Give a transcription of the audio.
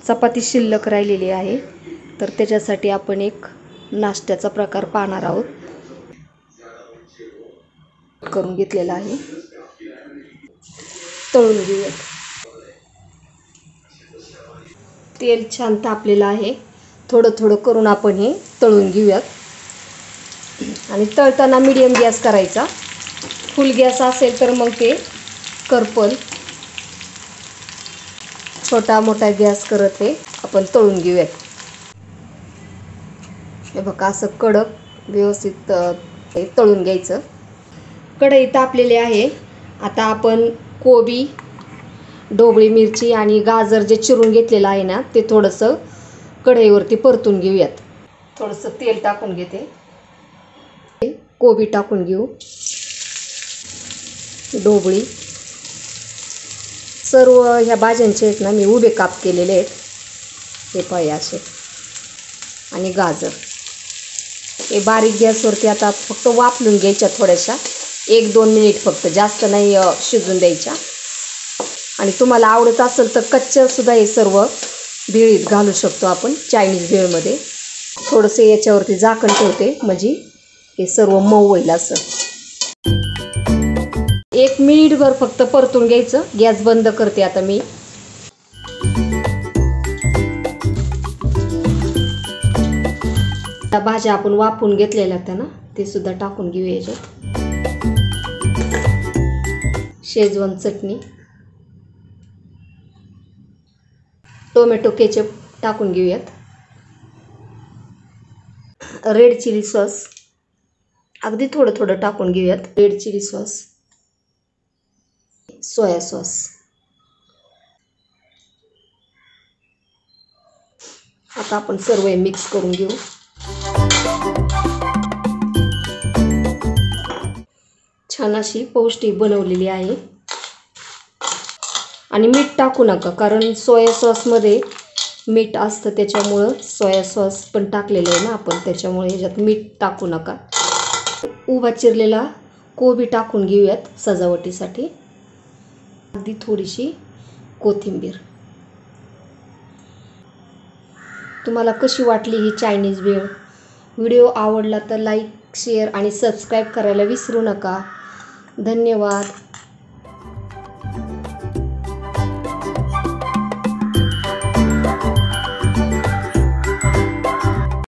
चपाती शिल्लक राहिलेली आहे, तर त्याच्यासाठी आपण एक नाश्त्याचा प्रकार पाहणार आहोत. करून घेतलेला आहे, तळून घेऊयात. तेल छान तापलेलं आहे, थोडं थोडं करून आपण हे तळून घेऊयात. आणि तळताना मीडियम गॅस करायचा. फुल गॅस असेल तर मग ते करपल. छोटा मोठा गॅस करत हे आपण तळून घेऊयात. हे बघा, असं कडक व्यवस्थित हे तळून घ्यायचं. कढई तापलेली आहे. आता आपण कोबी, ढोबळी मिरची आणि गाजर जे चिरून घेतलेलं आहे ना, ते थोडंसं कढईवरती परतून घेऊयात. थोडंसं तेल टाकून घेते. कोबी टाकून घेऊ, ढोबळी, सर्व ह्या भाज्यांचे आहेत ना मी उभे काप केलेले आहेत. हे पाय असे. आणि गाजर हे बारीक गॅसवरती आता फक्त वाफलून घ्यायच्या थोड्याशा, 1-2 मिनिट फक्त, जास्त नाही शिजून द्यायच्या. आणि तुम्हाला आवडत असेल तर कच्चं सुद्धा हे सर्व भेळीत घालू शकतो आपण, चायनीज भेळमध्ये. थोडंसं याच्यावरती झाकण ठेवते म्हणजे हे सर्व मऊ होईल. असं 1 मिनिटभर फक्त परतून घ्यायचं. गॅस बंद करते आता मी. भाज्या आपण वाफून घेतलेल्या होत्या ना, ते सुद्धा टाकून घेऊया याच्यात. शेजवान चटणी, टोमॅटो केचप टाकून घेऊयात. रेड चिली सॉस अगदी थोडं थोडं टाकून घेऊयात. Red chilli sauce, soya sauce. आता आपण सर्व मिक्स करून घेऊ. छान अशी पौष्टिक बनवलेली आहे. आणि मीठ टाकू नका, कारण सोया सॉसमध्ये मीठ असतं, त्याच्यामुळं सोया सॉस पण टाकलेलं आहे ना आपण, त्याच्यामुळे ह्याच्यात मीठ टाकू नका. उभा चिरलेला कोबी टाकून घेऊयात सजावटीसाठी. अगदी थोडीशी कोथिंबीर. तुम्हाला कशी वाटली ही चायनीज भेळ? व्हिडिओ आवडला तर लाईक, शेअर आणि सबस्क्राईब करायला विसरू नका. धन्यवाद.